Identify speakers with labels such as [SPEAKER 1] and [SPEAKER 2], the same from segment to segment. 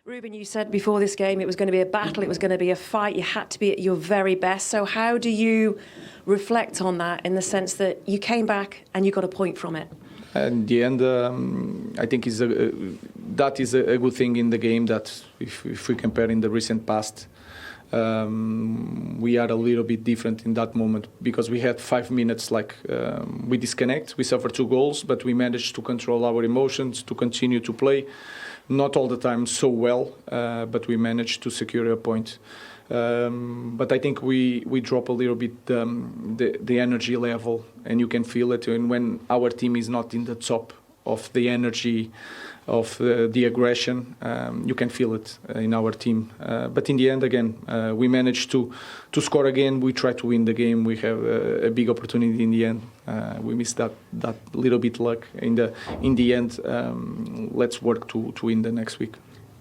[SPEAKER 1] Ruben, you said before this game it was going to be a battle, it was going to be a fight, you had to be at your very best. So how do you reflect on that in the sense that you came back and you got a point from it?
[SPEAKER 2] In the end, I think that is a good thing in the game, that if we compare in the recent past, we are a little bit different in that moment, because we had 5 minutes we disconnect, we suffer 2 goals, but we managed to control our emotions, to continue to play. Not all the time so well, but we managed to secure a point. But I think we drop a little bit the energy level, and you can feel it. And when our team is not in the top of the energy, of the aggression, you can feel it in our team. But in the end, again, we managed to score again. We tried to win the game. We have a big opportunity in the end. We missed that little bit luck in the end. Let's work to win the next week.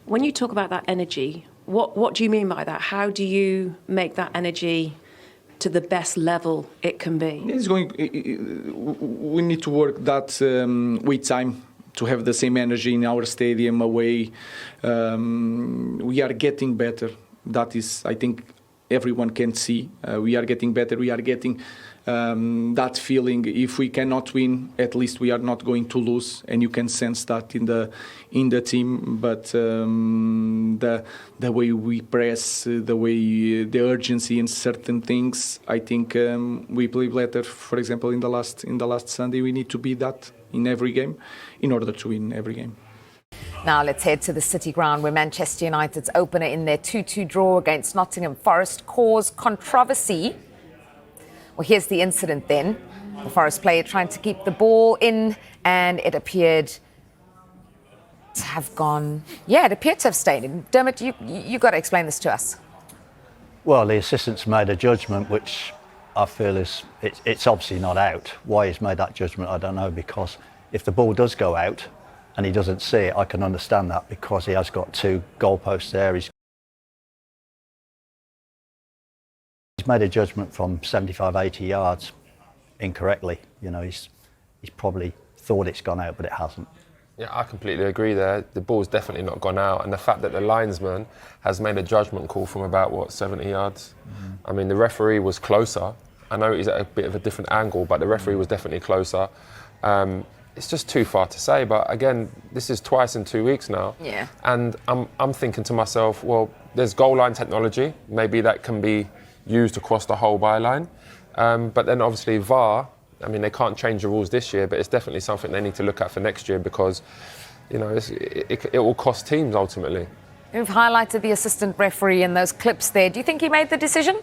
[SPEAKER 1] When you talk about that energy, what do you mean by that? How do you make that energy to the best level it can be?
[SPEAKER 2] We need to work that with time, to have the same energy in our stadium away. We are getting better. That is, I think, everyone can see. We are getting better. We are getting that feeling. If we cannot win, at least we are not going to lose, and you can sense that in the team. But the way we press, the urgency in certain things, I think we play better. For example, in the last Sunday, we need to be that in every game in order to win every game.
[SPEAKER 3] Now let's head to the City Ground, where Manchester United's opener in their 2-2 draw against Nottingham Forest caused controversy. Well, here's the incident then. The Forest player trying to keep the ball in, and it appeared to have gone... Yeah, it appeared to have stayed in. Dermot, you got to explain this to us.
[SPEAKER 4] Well, the assistant's made a judgment which I feel it's obviously not out. Why he's made that judgment, I don't know, because if the ball does go out and he doesn't see it, I can understand that, because he has got 2 goalposts there. He's made a judgment from 75, 80 yards incorrectly. You know, he's probably thought it's gone out, but it hasn't.
[SPEAKER 5] Yeah, I completely agree there. The ball's definitely not gone out, and the fact that the linesman has made a judgment call from about, 70 yards? I mean, the referee was closer. I know he's at a bit of a different angle, but the referee was definitely closer. It's just too far to say, but again, this is twice in 2 weeks now.
[SPEAKER 3] Yeah.
[SPEAKER 5] And I'm thinking to myself, well, there's goal line technology. Maybe that can be used across the whole byline. But then obviously VAR, I mean, they can't change the rules this year, but it's definitely something they need to look at for next year, because, you know, it will cost teams ultimately.
[SPEAKER 3] We've highlighted the assistant referee in those clips there. Do you think he made the decision?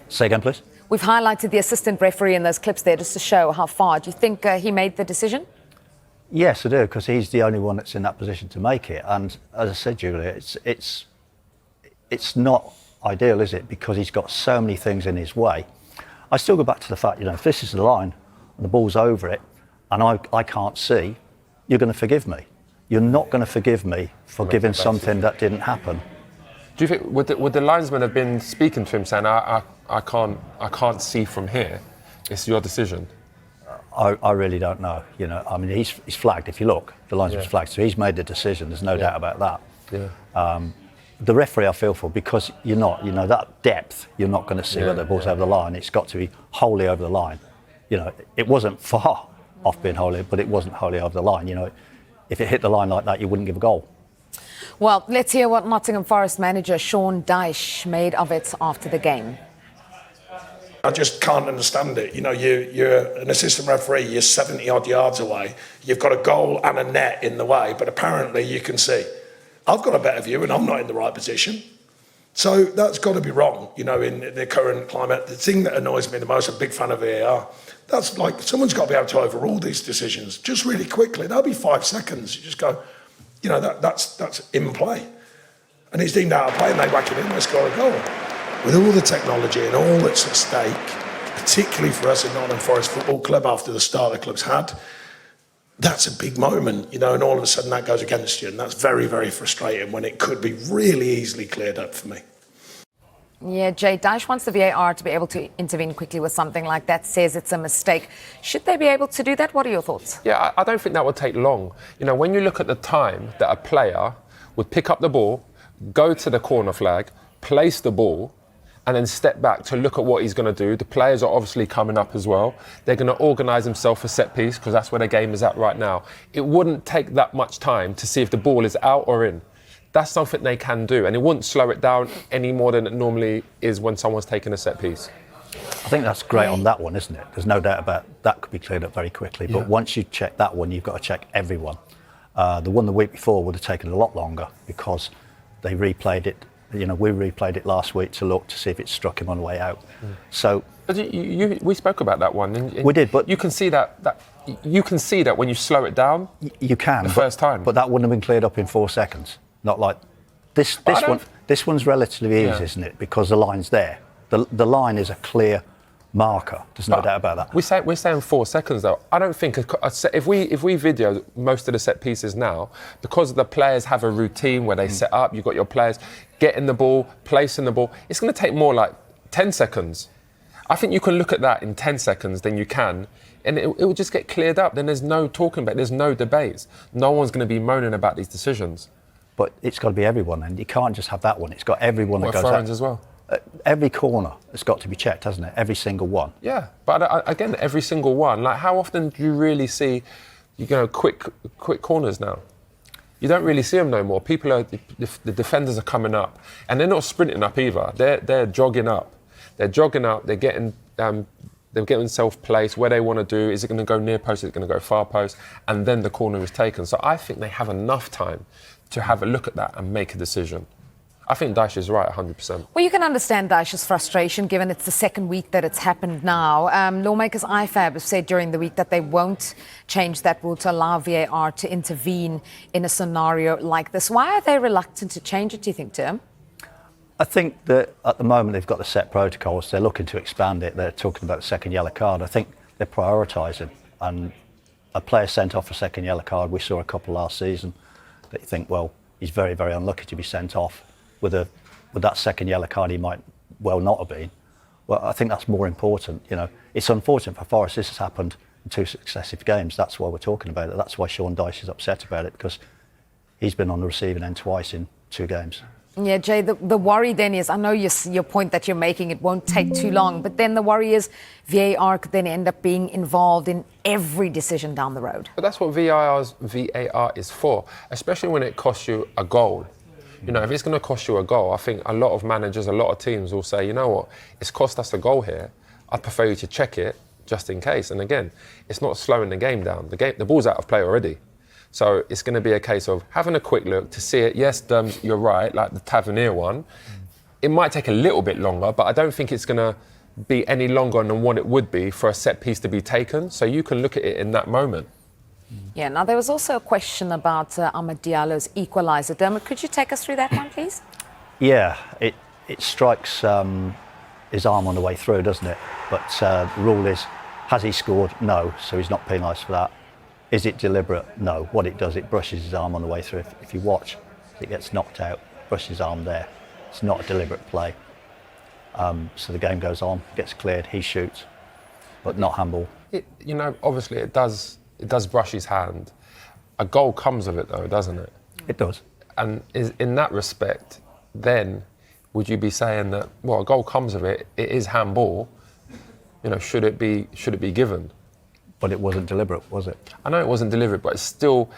[SPEAKER 4] Say again, please.
[SPEAKER 3] We've highlighted the assistant referee in those clips there just to show how far. Do you think he made the decision?
[SPEAKER 4] Yes, I do, because he's the only one that's in that position to make it. And as I said, Julia, it's not ideal, is it? Because he's got so many things in his way. I still go back to the fact, you know, if this is the line and the ball's over it and I can't see, you're going to forgive me. You're not going to forgive me for giving something that didn't happen.
[SPEAKER 5] Do you think would the linesman have been speaking to him saying, I can't see from here, it's your decision?
[SPEAKER 4] I really don't know. You know, I mean, he's flagged. If you look, the linesman's flagged, so he's made the decision. There's no doubt about that.
[SPEAKER 5] Yeah.
[SPEAKER 4] The referee, I feel for, because you're not, you know, that depth, you're not going to see whether the ball's over the line. It's got to be wholly over the line. You know, it wasn't far off being wholly, but it wasn't wholly over the line. You know, if it hit the line like that, you wouldn't give a goal.
[SPEAKER 3] Well, let's hear what Nottingham Forest manager Sean Dyche made of it after the game.
[SPEAKER 6] I just can't understand it. You know, you're an assistant referee, you're 70 odd yards away, you've got a goal and a net in the way, but apparently you can see. I've got a better view and I'm not in the right position. So that's got to be wrong, you know, in the current climate. The thing that annoys me the most, I'm a big fan of VAR, that's like, someone's got to be able to overrule these decisions just really quickly. That'll be 5 seconds. You just go, you know, that's in play. And it's deemed out of play and they whack it in, they score a goal. With all the technology and all that's at stake, particularly for us at Nottingham Forest Football Club after the start the club's had, that's a big moment, you know, and all of a sudden that goes against you, and that's very, very frustrating when it could be really easily cleared up for me.
[SPEAKER 3] Yeah, Jay, Dyche wants the VAR to be able to intervene quickly with something like that, says it's a mistake. Should they be able to do that? What are your thoughts?
[SPEAKER 5] Yeah, I don't think that would take long. You know, when you look at the time that a player would pick up the ball, go to the corner flag, place the ball, and then step back to look at what he's going to do. The players are obviously coming up as well. They're going to organise themselves for set piece because that's where the game is at right now. It wouldn't take that much time to see if the ball is out or in. That's something they can do, and it wouldn't slow it down any more than it normally is when someone's taking a set piece.
[SPEAKER 4] I think that's great on that one, isn't it? There's no doubt about that. Could be cleared up very quickly. But once you check that one, you've got to check everyone. The one the week before would have taken a lot longer because they replayed it. You know, we replayed it last week to look to see if it struck him on the way out. So,
[SPEAKER 5] but we spoke about that one. And
[SPEAKER 4] we did, but
[SPEAKER 5] you can see that you can see that when you slow it down.
[SPEAKER 4] You can
[SPEAKER 5] the first time,
[SPEAKER 4] but that wouldn't have been cleared up in 4 seconds. Not like this one. This one's relatively easy, isn't it? Because the line's there. The line is a clear marker. There's no doubt about that.
[SPEAKER 5] We're saying 4 seconds though. I don't think if we video most of the set pieces now, because the players have a routine where they set up. You've got your players getting the ball, placing the ball. It's going to take more like 10 seconds. I think you can look at that in 10 seconds than you can, and it will just get cleared up. Then there's no talking about it. There's no debates. No one's going to be moaning about these decisions.
[SPEAKER 4] But it's got to be everyone, and you can't just have that one. It's got everyone that goes out
[SPEAKER 5] as well.
[SPEAKER 4] Every corner has got to be checked, hasn't it? Every single one.
[SPEAKER 5] Yeah, but again, every single one. Like, how often do you really see, quick corners now? You don't really see them no more. The defenders are coming up, and they're not sprinting up either. They're jogging up. They're jogging up. They're getting self-placed where they want to do. Is it going to go near post? Is it going to go far post? And then the corner is taken. So I think they have enough time to have a look at that and make a decision. I think Dyche is right, 100%.
[SPEAKER 3] Well, you can understand Dyche's frustration, given it's the second week that it's happened now. Lawmakers IFAB have said during the week that they won't change that rule to allow VAR to intervene in a scenario like this. Why are they reluctant to change it, do you think, Tim?
[SPEAKER 4] I think that at the moment they've got the set protocols. They're looking to expand it. They're talking about the second yellow card. I think they're prioritising. And a player sent off a second yellow card, we saw a couple last season, that you think, well, he's very, very unlucky to be sent off. With that second yellow card, he might well not have been. Well, I think that's more important. You know, it's unfortunate for Forest. This has happened in 2 successive games. That's why we're talking about it. That's why Sean Dyche is upset about it, because he's been on the receiving end twice in 2 games.
[SPEAKER 3] Yeah, Jay, the worry then is, I know your point that you're making, it won't take too long, but then the worry is VAR could then end up being involved in every decision down the road.
[SPEAKER 5] But that's what VAR is for, especially when it costs you a goal. You know, if it's going to cost you a goal, I think a lot of managers, a lot of teams will say, you know what, it's cost us a goal here. I'd prefer you to check it just in case. And again, it's not slowing the game down. The ball's out of play already. So it's going to be a case of having a quick look to see it. Yes, Derms, you're right, like the Tavernier one. It might take a little bit longer, but I don't think it's going to be any longer than what it would be for a set piece to be taken. So you can look at it in that moment.
[SPEAKER 3] Yeah, now there was also a question about Amad Diallo's equaliser. Dermot, could you take us through that one, please?
[SPEAKER 4] Yeah, it strikes his arm on the way through, doesn't it? But the rule is, has he scored? No, so he's not penalised for that. Is it deliberate? No. What it does, it brushes his arm on the way through. If you watch, it gets knocked out, brushes his arm there. It's not a deliberate play. So the game goes on, gets cleared, he shoots, but not handball.
[SPEAKER 5] Obviously it does brush his hand. A goal comes of it though, doesn't it?
[SPEAKER 4] It does.
[SPEAKER 5] And in that respect, then, would you be saying that, well, a goal comes of it, it is handball, should it be given?
[SPEAKER 4] But it wasn't deliberate, was it?
[SPEAKER 5] I know it wasn't deliberate, but it's still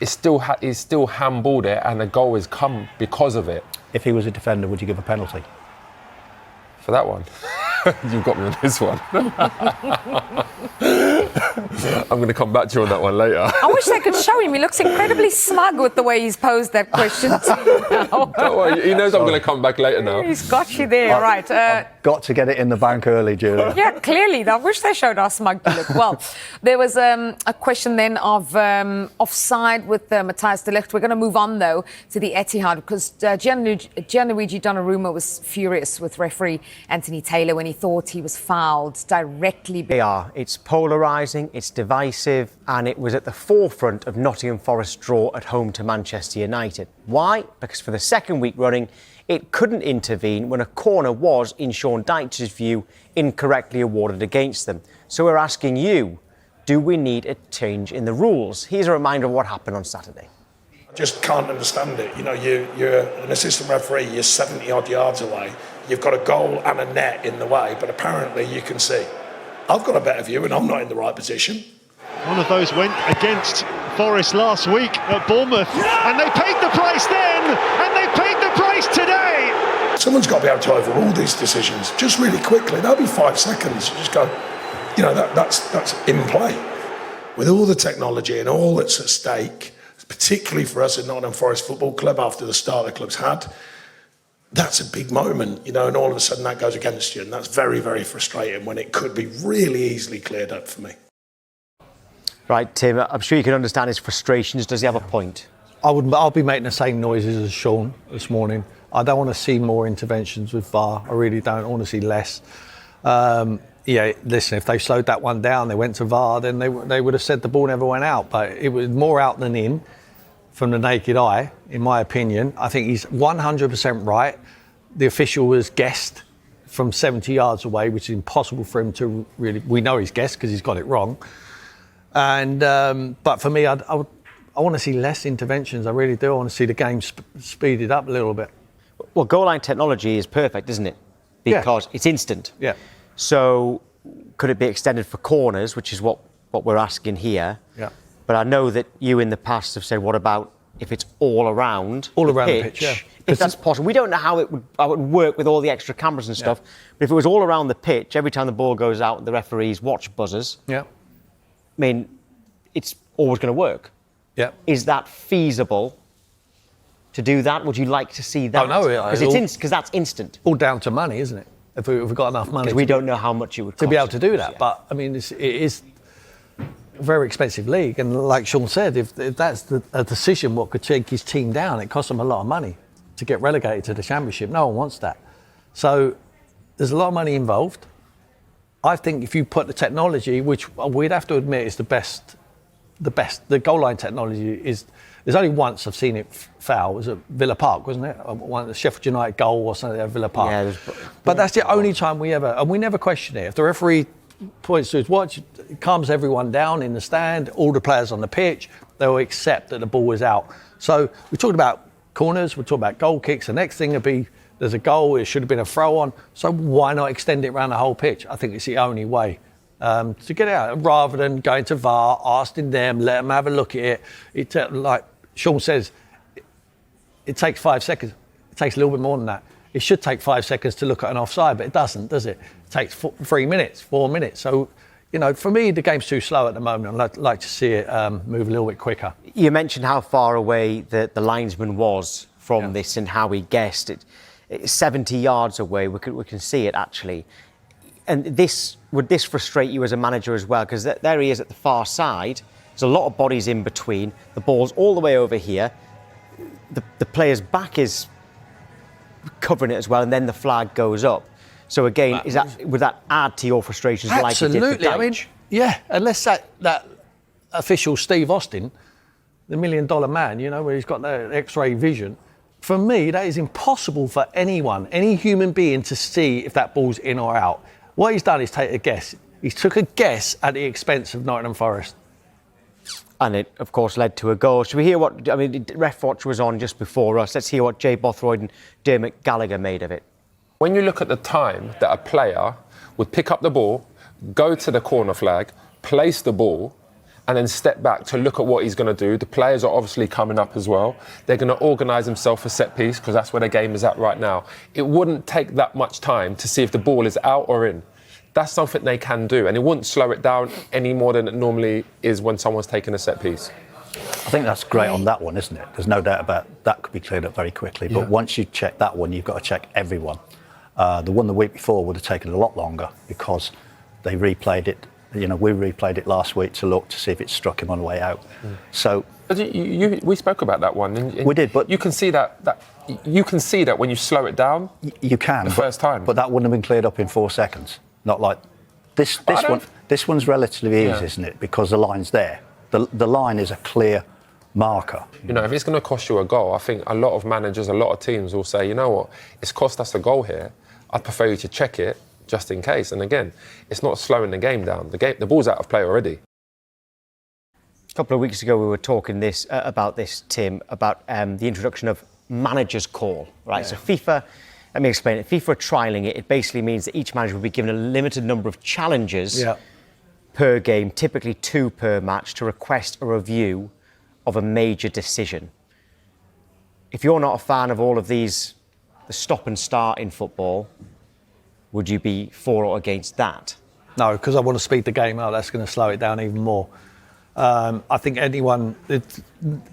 [SPEAKER 5] handballed it, and a goal has come because of it.
[SPEAKER 4] If he was a defender, would you give a penalty?
[SPEAKER 5] For that one? You've got me on this one. I'm going to come back to you on that one later.
[SPEAKER 3] I wish they could show him. He looks incredibly smug with the way he's posed that question to you now.
[SPEAKER 5] Don't worry, he knows I'm going to come back later now.
[SPEAKER 3] He's got you there, right.
[SPEAKER 4] I've got to get it in the bank early, Julie.
[SPEAKER 3] Yeah, clearly. I wish they showed our smug look. Well, there was a question then of offside with Matthias de Ligt. We're going to move on, though, to the Etihad, because Gianluigi Donnarumma was furious with referee Anthony Taylor when he thought he was fouled directly.
[SPEAKER 7] They are. It's polarising, it's divisive, and it was at the forefront of Nottingham Forest's draw at home to Manchester United. Why? Because for the second week running, it couldn't intervene when a corner was, in Sean Dyche's view, incorrectly awarded against them. So we're asking you, do we need a change in the rules? Here's a reminder of what happened on Saturday.
[SPEAKER 6] Just can't understand it. You know, you're an assistant referee, you're 70 odd yards away, you've got a goal and a net in the way, but apparently you can see. I've got a better view and I'm not in the right position.
[SPEAKER 8] One of those went against Forest last week at Bournemouth, and they paid the price then, and they paid the price today.
[SPEAKER 6] Someone's got to be able to overrule these decisions just really quickly. That'll be 5 seconds. You just go, you know, that's in play. With all the technology and all that's at stake, particularly for us at Nottingham Forest Football Club after the start the club's had, that's a big moment, you know, and all of a sudden that goes against you, and that's very, very frustrating when it could be really easily cleared up for me.
[SPEAKER 7] Right, Tim, I'm sure you can understand his frustrations. Does he have a point?
[SPEAKER 9] I'll be making the same noises as Sean this morning. I don't want to see more interventions with VAR. I really don't. I want to see less. Yeah, listen, if they slowed that one down, they went to VAR, then they would have said the ball never went out. But it was more out than in from the naked eye, in my opinion. I think he's 100% right. The official was guessed from 70 yards away, which is impossible for him to really... We know he's guessed because he's got it wrong. And but for me, I want to see less interventions. I really do. I want to see the game speeded up a little bit.
[SPEAKER 7] Well, goal line technology is perfect, isn't it? Because it's instant.
[SPEAKER 9] Yeah.
[SPEAKER 7] So could it be extended for corners, which is what we're asking here?
[SPEAKER 9] Yeah.
[SPEAKER 7] But I know that you in the past have said, what about if it's all around
[SPEAKER 9] the
[SPEAKER 7] pitch?
[SPEAKER 9] Pitch, yeah.
[SPEAKER 7] If that's possible. We don't know how it would work with all the extra cameras and stuff. But if it was all around the pitch, every time the ball goes out, the referees watch buzzers.
[SPEAKER 9] Yeah.
[SPEAKER 7] I mean, it's always going to work.
[SPEAKER 9] Yeah.
[SPEAKER 7] Is that feasible to do that? Would you like to see that?
[SPEAKER 9] Oh, no.
[SPEAKER 7] Because that's instant.
[SPEAKER 9] All down to money, isn't it? If we've got enough money.
[SPEAKER 7] Because we don't know how much it would cost.
[SPEAKER 9] To be able to do that. But, I mean, it is a very expensive league. And like Sean said, if that's a decision what could take his team down, it costs them a lot of money to get relegated to the Championship. No one wants that. So there's a lot of money involved. I think if you put the technology, which we'd have to admit is the best, the goal line technology is, there's only once I've seen it foul, it was at Villa Park, wasn't it? One of the Sheffield United goal or something at Villa Park. Yeah, but that's the only time we never question it. If the referee points to his watch, it calms everyone down in the stand, all the players on the pitch, they'll accept that the ball is out. So we talked about corners, we talked about goal kicks, the next thing would be, there's a goal, it should have been a throw on. So why not extend it around the whole pitch? I think it's the only way to get it out, rather than going to VAR, asking them, let them have a look at it. Like Sean says, it takes 5 seconds. It takes a little bit more than that. It should take 5 seconds to look at an offside, but it doesn't, does it? It takes 3 minutes, 4 minutes. So, you know, for me, the game's too slow at the moment. I'd like to see it move a little bit quicker.
[SPEAKER 7] You mentioned how far away the linesman was from this and how he guessed it. 70 yards away, we can see it actually. And would this frustrate you as a manager as well? Because there he is at the far side. There's a lot of bodies in between. The ball's all the way over here. The player's back is covering it as well, and then the flag goes up. So again, would that add to your frustrations?
[SPEAKER 9] Absolutely.
[SPEAKER 7] Like it did for Dyche?
[SPEAKER 9] I mean, yeah, unless that official Steve Austin, the $1 million man, you know, where he's got the X-ray vision. For me, that is impossible for anyone, any human being, to see if that ball's in or out. What he's done is take a guess. He took a guess at the expense of Nottingham Forest.
[SPEAKER 7] And it, of course, led to a goal. Should we hear what... I mean, Ref Watch was on just before us. Let's hear what Jay Bothroyd and Dermot Gallagher made of it.
[SPEAKER 5] When you look at the time that a player would pick up the ball, go to the corner flag, place the ball, and then step back to look at what he's going to do. The players are obviously coming up as well. They're going to organise themselves for set piece because that's where the game is at right now. It wouldn't take that much time to see if the ball is out or in. That's something they can do, and it wouldn't slow it down any more than it normally is when someone's taking a set piece.
[SPEAKER 4] I think that's great on that one, isn't it? There's no doubt about that. Could be cleared up very quickly. But once you check that one, you've got to check everyone. The one the week before would have taken a lot longer because they replayed it. You know, we replayed it last week to look to see if it struck him on the way out. So
[SPEAKER 5] but we spoke about that one. And
[SPEAKER 4] we did, but
[SPEAKER 5] you can see that you can see that when you slow it down.
[SPEAKER 4] You can
[SPEAKER 5] the first time,
[SPEAKER 4] but that wouldn't have been cleared up in 4 seconds. Not like this one. This one's relatively easy, isn't it? Because the line's there. The line is a clear marker.
[SPEAKER 5] You know, if it's going to cost you a goal, I think a lot of managers, a lot of teams will say, you know what, it's cost us a goal here. I'd prefer you to check it just in case. And again, it's not slowing the game down. The ball's out of play already.
[SPEAKER 7] A couple of weeks ago, we were talking about this, Tim, about the introduction of manager's call, right? Yeah. So FIFA, let me explain it. FIFA are trialling it. It basically means that each manager will be given a limited number of challenges per game, typically 2 per match, to request a review of a major decision. If you're not a fan of all of these, the stop and start in football, would you be for or against that?
[SPEAKER 9] No, because I want to speed the game up. That's going to slow it down even more. I think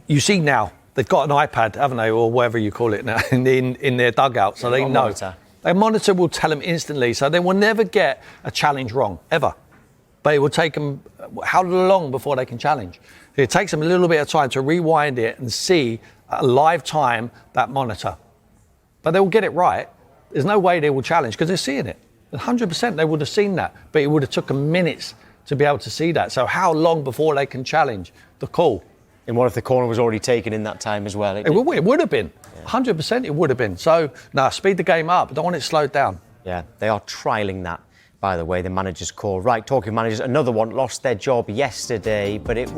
[SPEAKER 9] you see now, they've got an iPad, haven't they, or whatever you call it now, in their dugout, so they know. Their monitor will tell them instantly, so they will never get a challenge wrong, ever. But it will take them how long before they can challenge? It takes them a little bit of time to rewind it and see at a live time that monitor. But they will get it right. There's no way they will challenge because they're seeing it. 100% they would have seen that, but it would have took them minutes to be able to see that. So how long before they can challenge the call?
[SPEAKER 7] And what if the corner was already taken in that time as well?
[SPEAKER 9] It would have been. 100% it would have been. So, speed the game up. Don't want it slowed down.
[SPEAKER 7] Yeah, they are trialling that, by the way, the manager's call. Right, talking managers, another one lost their job yesterday, but it was